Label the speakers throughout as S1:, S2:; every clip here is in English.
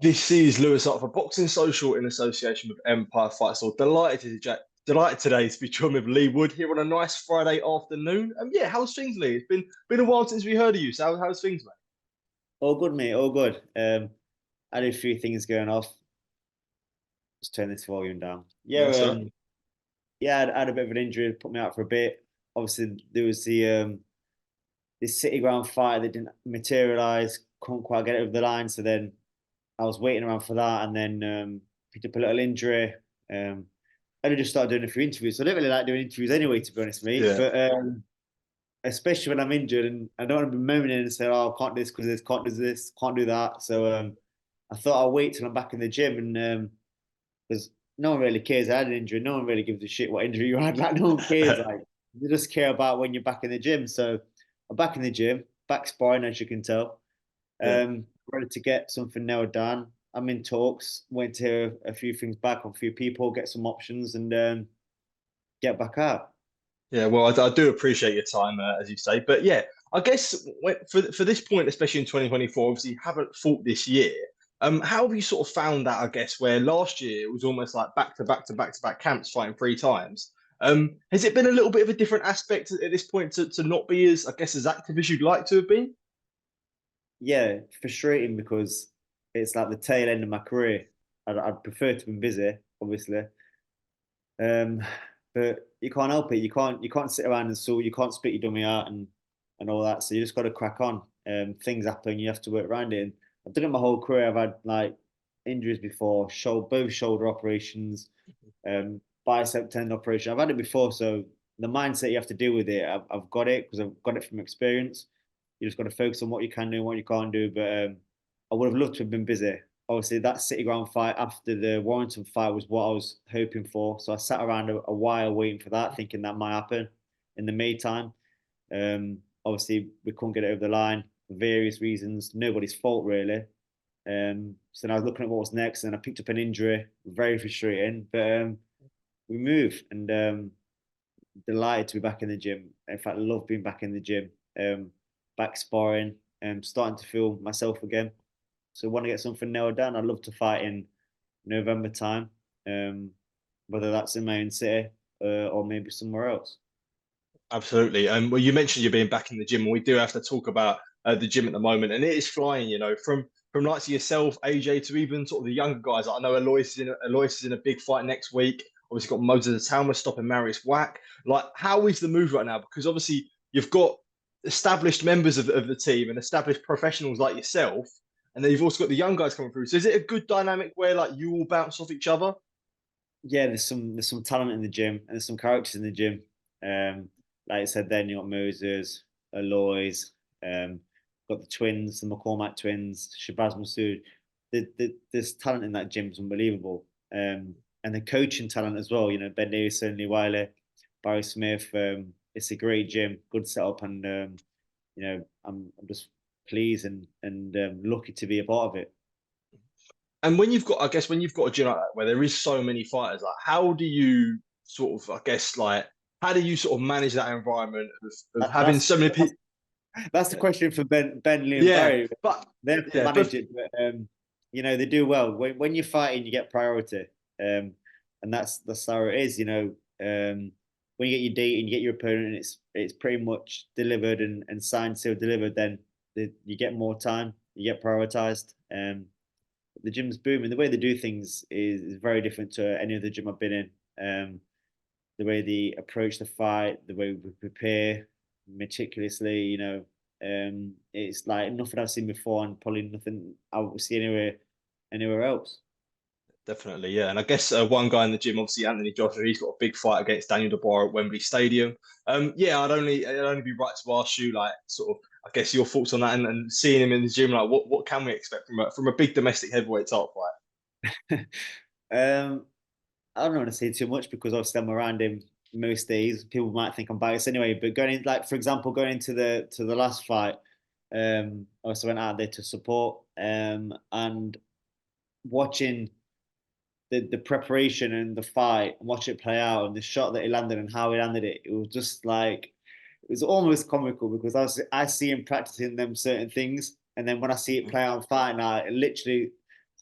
S1: This is Lewis up for Boxing Social in association with Empire Fight Store. Delighted today to be joined with Leigh Wood here on a nice Friday afternoon. Yeah, how's things, Leigh? It's been a while since we heard of you. So how's things, mate?
S2: All good, mate. All good. I had a few things going off. Just turn this volume down. Yeah,
S1: Yeah, sir.
S2: yeah. I had a bit of an injury, put me out for a bit. Obviously, there was the this City Ground fight that didn't materialise. Couldn't quite get it over the line. So then I was waiting around for that, and then picked up a little injury. And I just started doing a few interviews. So I don't really like doing interviews anyway, to be honest, mate.
S1: Yeah.
S2: But especially when I'm injured and I don't want to be moaning and say, "Oh, I can't do this because this, can't do this, can't do that." So I thought I'll wait till I'm back in the gym, and because no one really cares. I had an injury. No one really gives a shit what injury you had. Like no one cares. Like they just care about when you're back in the gym. So I'm back in the gym, back sparring as you can tell.
S1: Yeah.
S2: Ready to get something nailed down. I'm in talks. Went to hear a few things back on a few people, get some options, and get back out.
S1: Yeah, well, I do appreciate your time, as you say. But yeah, I guess for this point, especially in 2024, obviously you haven't fought this year. How have you sort of found that, I guess, where last year it was almost like back to back to back to back camps fighting three times? Has it been a little bit of a different aspect at this point to not be as, I guess, as active as you'd like to have been?
S2: Yeah, frustrating because it's like the tail end of my career. I'd prefer to be busy, obviously, um, but you can't help it. You can't sit around and so you can't spit your dummy out and all that. So you just got to crack on. Things happen. You have to work around it. And I've done it my whole career. I've had like injuries before, both shoulder operations, bicep tendon operation. I've had it before, so the mindset you have to deal with it. I've got it because I've got it from experience. You just got to focus on what you can do and what you can't do. But I would have loved to have been busy. Obviously, that City Ground fight after the Warrington fight was what I was hoping for. So I sat around a while waiting for that, thinking that might happen in the May time. Obviously, we couldn't get it over the line for various reasons. Nobody's fault, really. So then I was looking at what was next, and I picked up an injury. Very frustrating, but we moved, and delighted to be back in the gym. In fact, I love being back in the gym, back sparring, and starting to feel myself again. So want to get something nailed down. I'd love to fight in November time, um, whether that's in my own city or maybe somewhere else.
S1: Absolutely. Well, you mentioned you being back in the gym, and we do have to talk about the gym at the moment, and it is flying. From likes of yourself, AJ, to even sort of the younger guys. I know Alois is in a big fight next week. Obviously, got Moses Talma stopping Marius Wack. Like, how is the move right now? Because obviously, you've got established members of the team and established professionals like yourself, and then you've also got the young guys coming through. So, is it a good dynamic where like you all bounce off each other?
S2: Yeah, there's some talent in the gym and there's some characters in the gym. Like I said, then you got Moses, Alois, got the twins, the McCormack twins, Shabazz Masood. There's talent in that gym is unbelievable. And the coaching talent as well. You know, Ben Davison, Lee Wiley, Barry Smith. It's a great gym, good setup, and I'm just pleased and lucky to be a part of it.
S1: And when you've got, I guess, when you've got a gym like that where there is so many fighters, like how do you sort of, I guess, like how do you sort of manage that environment of
S2: That,
S1: having
S2: that's
S1: so many
S2: that's
S1: people?
S2: that's the question for Ben, Lee, and
S1: Yeah,
S2: Barry.
S1: but
S2: They have to
S1: yeah, but
S2: manage it, but they do well. When you're fighting, you get priority, and that's how it is. When you get your date and you get your opponent, and it's pretty much delivered and signed, sealed, delivered, then you get more time, you get prioritized. The gym's booming. The way they do things is very different to any other gym I've been in. The way they approach the fight, the way we prepare meticulously. It's like nothing I've seen before, and probably nothing I will see anywhere else.
S1: definitely, yeah. And I guess one guy in the gym, obviously Anthony Joshua, he's got a big fight against Daniel Dubois at Wembley Stadium. Yeah, it'd only be right to ask you, like, sort of, I guess your thoughts on that, and seeing him in the gym, like, what can we expect from a big domestic heavyweight top fight?
S2: um, I don't want to say too much because obviously I'm around him most days. People might think I'm biased anyway, but going in, like for example, going into the last fight, I also went out there to support, and watching the preparation and the fight and watch it play out and the shot that he landed and how he landed it, it was just like it was almost comical because I see him practicing them certain things, and then when I see it play out on fight now, it literally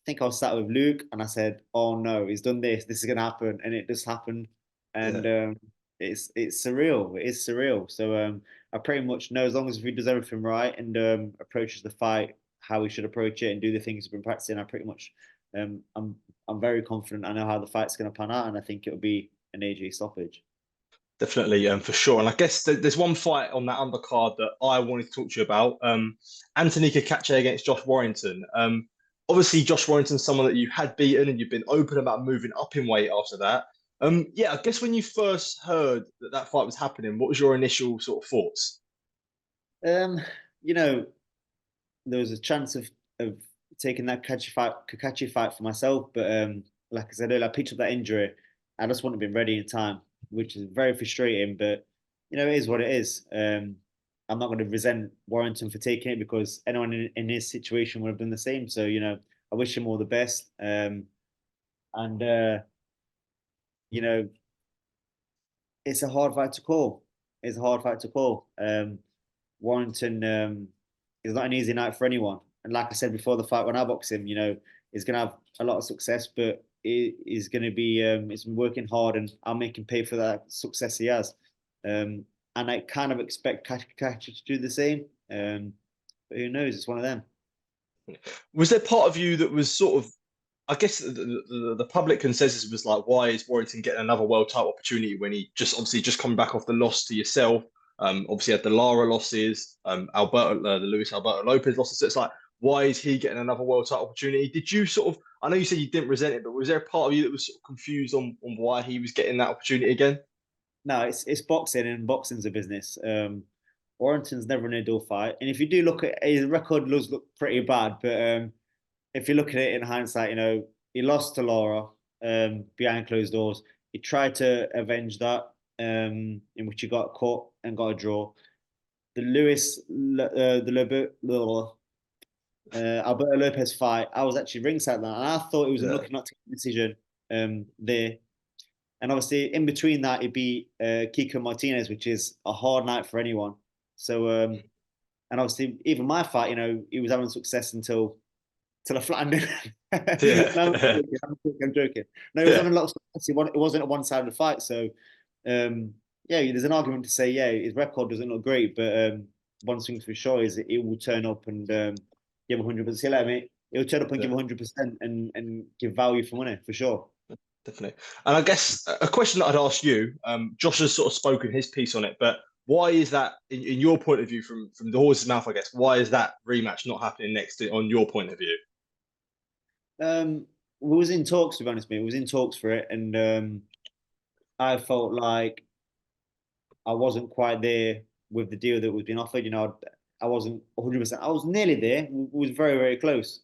S2: think I was sat with Luke, and I said, "Oh no, he's done this. This is gonna happen," and it just happened. And
S1: Yeah.
S2: it's surreal. It is surreal. So I pretty much know, as long as if he does everything right and approaches the fight how he should approach it and do the things he's been practicing, I pretty much I'm very confident. I know how the fight's going to pan out, and I think it'll be an AJ stoppage.
S1: Definitely, for sure. And I guess there's one fight on that undercard that I wanted to talk to you about. Anthony Cacace against Josh Warrington. Obviously, Josh Warrington's someone that you had beaten, and you've been open about moving up in weight after that. Yeah, I guess when you first heard that that fight was happening, what was your initial sort of thoughts?
S2: Um, you know, there was a chance of taking that Kakachi fight for myself, but like I said earlier, I picked up that injury. I just wouldn't have been ready in time, which is very frustrating. But it is what it is. I'm not going to resent Warrington for taking it, because anyone in his situation would have done the same. So I wish him all the best. And you know, it's a hard fight to call. It's a hard fight to call. Warrington is not an easy night for anyone. And like I said before the fight, when I box him, he's going to have a lot of success, but he's going to be he's been working hard, and I'll make him pay for that success he has. And I kind of expect Kachi to do the same. But who knows? It's one of them.
S1: Was there part of you that was sort of, I guess the public consensus was like, why is Warrington getting another world title opportunity when he just obviously just coming back off the loss to yourself? Obviously had the Lara losses, the Luis Alberto Lopez losses. So it's like, why is he getting another world title opportunity? Did you sort of, I know you said you didn't resent it, but was there a part of you that was sort of confused on why he was getting that opportunity again?
S2: No, it's boxing, and boxing's a business. Warrington's never in a dull fight, and if you do look at his record, does look pretty bad. But if you look at it in hindsight, he lost to Laura behind closed doors. He tried to avenge that, in which he got caught and got a draw. The Alberto Lopez fight, I was actually ringside that, and I thought it was
S1: Yeah,
S2: unlucky not to get a decision there. And obviously, in between that, he beat Kiko Martinez, which is a hard night for anyone. So, and obviously, even my fight, he was having success until I flattened him. No,
S1: yeah,
S2: I'm joking. No, he was
S1: yeah,
S2: having a lot of success. It wasn't a one-sided fight. So, um, yeah, there's an argument to say, yeah, his record doesn't look great, but one thing for sure is that he will turn up and give 100%. See you later, mate. He'll turn up and give
S1: yeah.
S2: 100% and give value for money for sure.
S1: Definitely. And I guess a question that I'd ask you, Josh has sort of spoken his piece on it, but why is that, in your point of view, from the horse's mouth, I guess, why is that rematch not happening next on your point of view?
S2: We was in talks, to be honest, mate. We was in talks for it, and I felt like I wasn't quite there with the deal that was being offered. I wasn't 100%. I was nearly there. We was very, very close.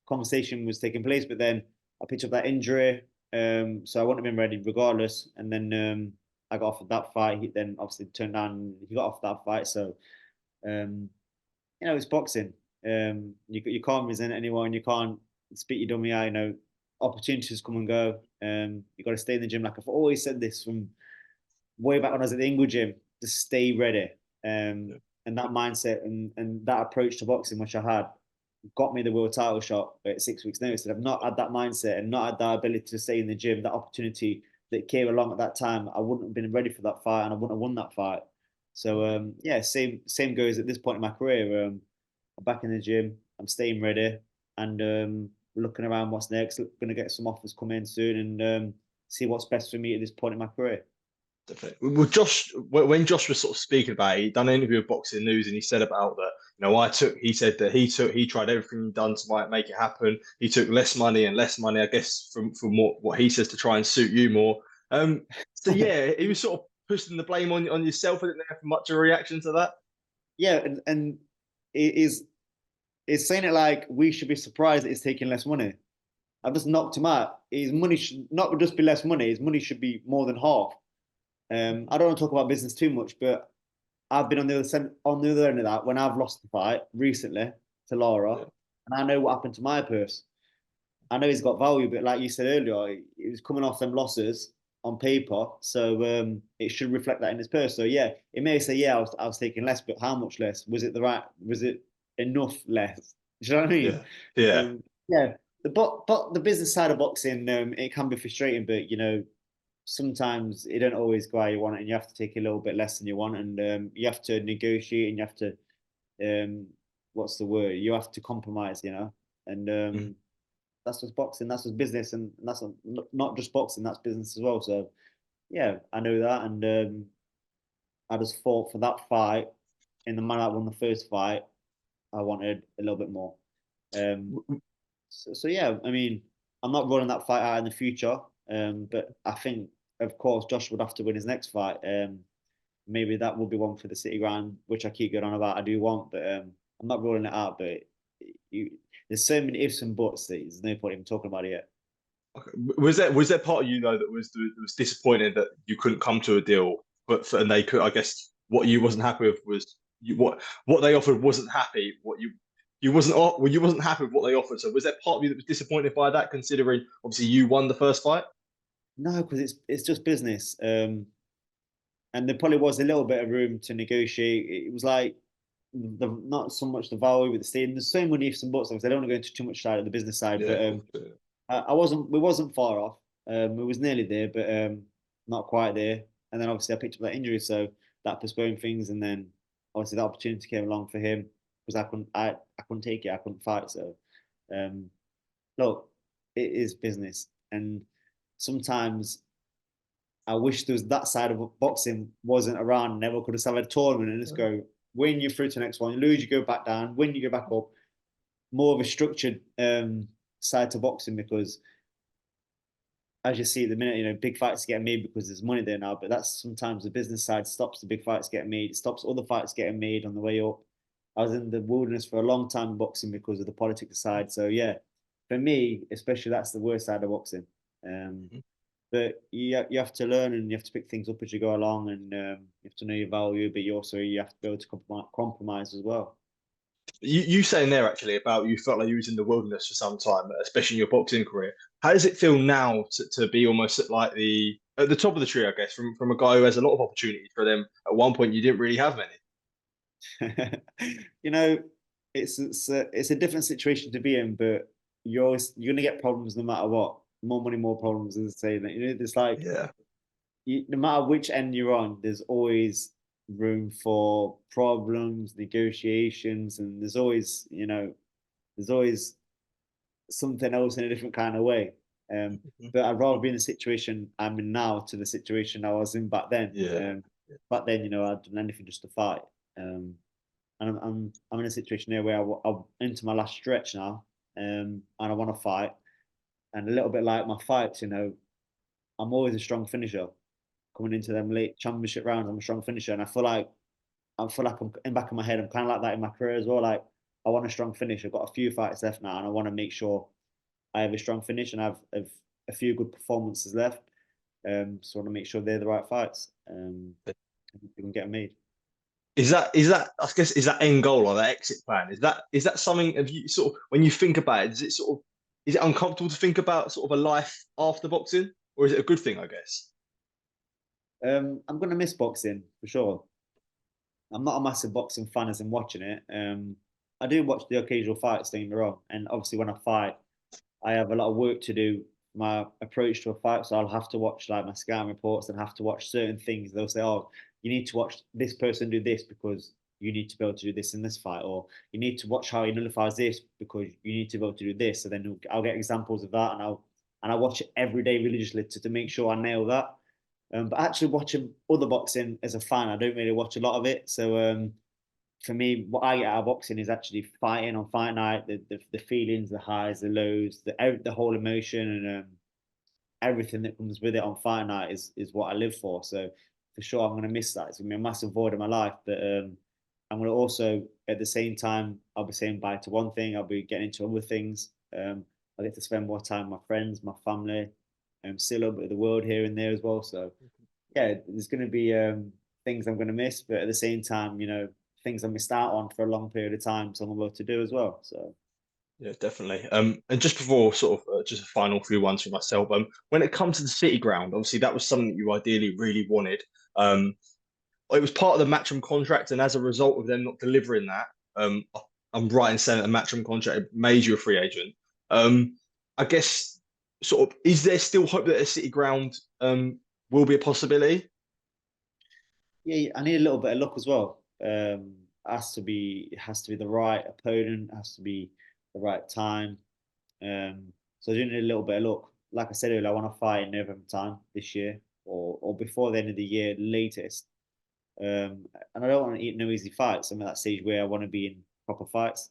S2: Conversation was taking place, but then I picked up that injury, so I wouldn't have been ready regardless. And then I got offered that fight. He then obviously turned down. He got off that fight. So um, it's boxing. You can't resent anyone. You can't spit your dummy out. Opportunities come and go. You got to stay in the gym. Like I've always said this from way back when I was at the England gym, to stay ready.
S1: Yeah,
S2: And that mindset and that approach to boxing, which I had, got me the world title shot at 6 weeks' notice. And I've not had that mindset and not had that ability to stay in the gym, that opportunity that came along at that time, I wouldn't have been ready for that fight, and I wouldn't have won that fight. So yeah, same goes at this point in my career. I'm back in the gym. I'm staying ready, and looking around what's next. Going to get some offers come in soon, and see what's best for me at this point in my career.
S1: definitely. Well, Josh, when Josh was sort of speaking about it, he done an interview with Boxing News, and he said about that. He said that he tried everything done to make it happen. He took less money and less money, I guess, from what he says to try and suit you more. So yeah, he was sort of pushing the blame on yourself. I didn't have much of a reaction to that.
S2: Yeah, and it is it's saying it like we should be surprised that it's taking less money. I've just knocked him out. His money should not just be less money. His money should be more than half. I don't want to talk about business too much, but I've been on the other end of that when I've lost the fight recently to Laura,
S1: Yeah,
S2: and I know what happened to my purse. I know he's got value, but like you said earlier, he was coming off them losses on paper, so it should reflect that in his purse. So yeah, it may say, yeah, I was taking less, but how much less? Was it the right? Was it enough less? Do you know what I mean?
S1: yeah, yeah.
S2: Yeah. but the business side of boxing, it can be frustrating, but sometimes it don't always go how you want it, and you have to take a little bit less than you want, and you have to negotiate, and you have to what's the word? You have to compromise, and
S1: Mm.
S2: that's what's boxing, that's what's business, and that's not just boxing, that's business as well. So yeah, I know that, and I just fought for that fight. In the man that won the first fight, I wanted a little bit more. Um, so yeah, I mean, I'm not running that fight out in the future, but I think, of course, Josh would have to win his next fight. Maybe that will be one for the City Ground, which I keep going on about. I do want, but I'm not ruling it out. But you, there's so many ifs and buts that there's no point even talking about it yet.
S1: Okay. Was there part of you though that was disappointed that you couldn't come to a deal, and they could, I guess, what you wasn't happy with was what they offered wasn't happy. You wasn't happy with what they offered. So was there part of you that was disappointed by that, considering obviously you won the first fight?
S2: No, because it's just business. And there probably was a little bit of room to negotiate. It was like not so much the value with the stadium. There's so many ifs and buts. Like I don't want to go into too much side of the business side,
S1: Yeah,
S2: but
S1: of course. Yeah.
S2: I wasn't. We wasn't far off. We was nearly there, but not quite there. And then obviously I picked up that injury, so that postponed things. And then obviously that opportunity came along for him because I couldn't take it. I couldn't fight. So um, look, it is business, and sometimes I wish there was that side of boxing wasn't around. And never could have had a tournament and just go win, you through to the next one, you lose, you go back down, win, you go back up. More of a structured side to boxing because as you see at the minute, big fights getting made because there's money there now. But that's sometimes the business side stops the big fights getting made. It stops other fights getting made on the way up. I was in the wilderness for a long time in boxing because of the politics side. So yeah, for me, especially that's the worst side of boxing. Um, but you have to learn and you have to pick things up as you go along, and you have to know your value, but you have to be able to compromise as well.
S1: You saying there actually about you felt like you was in the wilderness for some time, especially in your boxing career. How does it feel now to be almost at like at the top of the tree, I guess, from a guy who has a lot of opportunities for them? At one point, you didn't really have many.
S2: you know, it's a different situation to be in, but you're gonna get problems no matter what. More money, more problems, as I say. That there's like
S1: Yeah.
S2: no matter which end you're on, there's always room for problems, negotiations, and there's always something else in a different kind of way.
S1: Mhm.
S2: But I'd rather be in the situation I'm in now to the situation I was in back then.
S1: Yeah.
S2: Back then, I'd done anything just to fight. And I'm in a situation here where I'm into my last stretch now, and I want to fight. And a little bit like my fights, I'm always a strong finisher. Coming into them late championship rounds, I'm a strong finisher, and I feel like I'm in back of my head. I'm kind of like that in my career as well. Like I want a strong finish. I've got a few fights left now, and I want to make sure I have a strong finish and I have a few good performances left. So I want to make sure they're the right fights. We can get them made.
S1: Is that I guess is that end goal or that exit plan? Is that something of you sort of when you think about it, is it uncomfortable to think about sort of a life after boxing? Or is it a good thing, I guess?
S2: I'm gonna miss boxing for sure. I'm not a massive boxing fan as in watching it. I do watch the occasional fights, don't get me wrong. And obviously, when I fight, I have a lot of work to do. My approach to a fight, so I'll have to watch like my scouting reports and have to watch certain things. They'll say, "Oh, you need to watch this person do this because you need to be able to do this in this fight," or "You need to watch how he nullifies this because you need to be able to do this." So then I'll get examples of that, and I watch it every day religiously to make sure I nail that. But actually, watching other boxing as a fan, I don't really watch a lot of it. So for me, what I get out of boxing is actually fighting on fight night, the feelings, the highs, the lows, the whole emotion, and everything that comes with it on fight night is what I live for. So for sure, I'm going to miss that. It's going to be a massive void in my life, but I'm going to also at the same time I'll be saying bye to one thing. I'll be getting into other things. I get to spend more time with my friends, my family, see a little bit of the world here and there as well. So yeah, there's going to be things I'm going to miss, but at the same time, things I missed out on for a long period of time, so I'm about to do as well. So
S1: Yeah, definitely. And just before sort of just a final few ones for myself. When it comes to the City Ground, obviously that was something that you ideally really wanted. Um, it was part of the Matchroom contract, and as a result of them not delivering that, I'm right in saying that the Matchroom contract made you a free agent. Um, I guess sort of is there still hope that a City ground will be a possibility?
S2: Yeah, I need a little bit of luck as well. It has to be the right opponent, it has to be the right time. So I do need a little bit of luck. Like I said earlier, I want to fight in November time this year, or before the end of the year latest. And I don't want to eat no easy fights. I'm at that stage where I want to be in proper fights.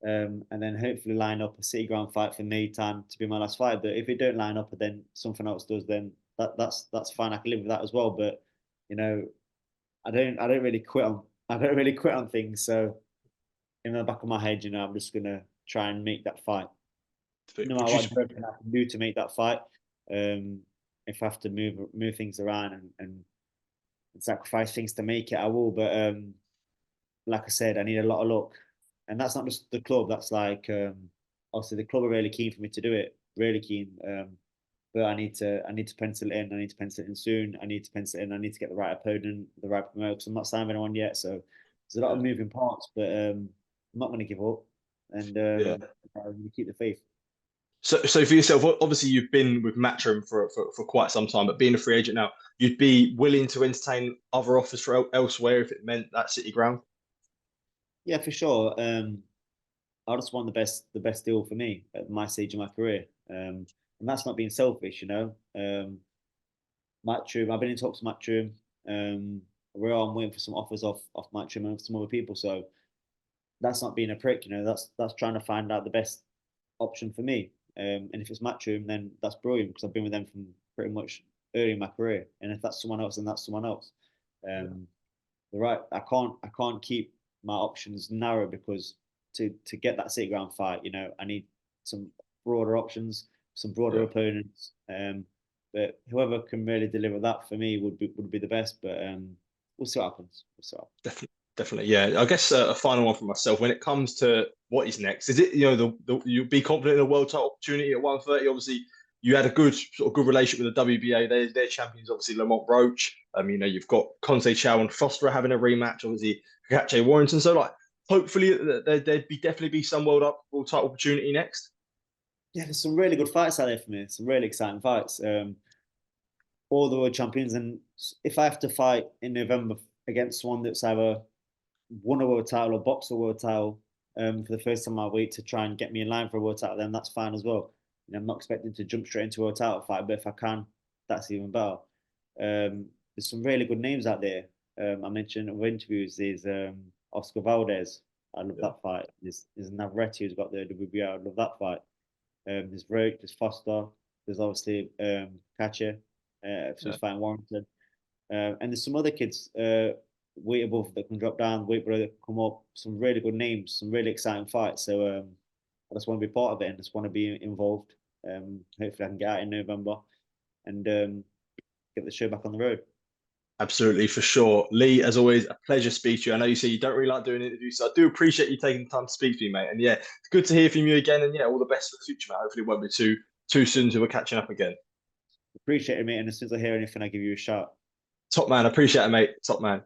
S2: And then hopefully line up a City ground fight for May time to be my last fight. But if it don't line up, and then something else does, then that's fine. I can live with that as well. But you know, I don't really quit on I don't really quit on things. So in the back of my head, I'm just gonna try and make that fight, no matter
S1: Would you
S2: what I can do to make that fight. Um, if I have to move things around and sacrifice things to make it, I will. But like I said, I need a lot of luck, and that's not just the club. That's like obviously the club are really keen for me to do it, really keen. But I need to pencil it in. I need to pencil it in soon. I need to pencil it in. I need to get the right opponent, the right promoter. Because I'm not signing anyone yet, so there's a lot of
S1: yeah,
S2: moving parts. But I'm not going to give up, and
S1: yeah.
S2: I'm going to keep the faith.
S1: So for yourself, obviously you've been with Matchroom for quite some time, but being a free agent now, you'd be willing to entertain other offers for elsewhere if it meant that City ground.
S2: Yeah, for sure. I just want the best deal for me at my stage of my career, and that's not being selfish. Matchroom. I've been in talks with Matchroom. I'm waiting for some offers off Matchroom and some other people. So that's not being a prick. That's trying to find out the best option for me. And if it's Matchroom, then that's brilliant because I've been with them from pretty much early in my career. And if that's someone else, then that's someone else.
S1: Yeah,
S2: Um, the right, I can't keep my options narrow because to get that City ground fight, I need some broader options, some broader
S1: yeah.
S2: opponents. But whoever can really deliver that for me would be the best. But we'll see what happens. We'll see what happens.
S1: Definitely, definitely. Yeah, I guess a final one for myself. When it comes to what is next, is it you'll be confident in a world title opportunity at 130? Obviously, you had a good relationship with the WBA. Their champions, obviously Lamont Roach. You've got Conte Chow and Foster having a rematch. Obviously, Cacace Warrington. So like, hopefully, there'd be definitely be some world title opportunity next.
S2: Yeah, there's some really good fights out there for me. Some really exciting fights. All the world champions, and if I have to fight in November against someone that's either won a world title or boxed a world title for the first time I wait to try and get me in line for a world title, then that's fine as well. I'm not expecting to jump straight into a world title fight, but if I can, that's even better. There's some really good names out there. I mentioned in interviews, there's Oscar Valdez. I love
S1: Yeah,
S2: that fight. There's Navarrete who's got the WBO. I love that fight. There's Roach, there's Foster, there's obviously Katcher,
S1: yeah.
S2: who's fighting Warrington. And there's some other kids weight above that can drop down, weight below that can come up. Some really good names, some really exciting fights. So I just want to be part of it and just want to be involved. Hopefully, I can get out in November and get the show back on the road.
S1: Absolutely, for sure. Leigh, as always, a pleasure to speak to you. I know you say you don't really like doing interviews, so I do appreciate you taking the time to speak to me, mate. And yeah, it's good to hear from you again. And yeah, all the best for the future, mate. Hopefully, it won't be too soon till we're catching up again.
S2: Appreciate it, mate. And as soon as I hear anything, I give you a shout.
S1: Top man, appreciate it, mate. Top man.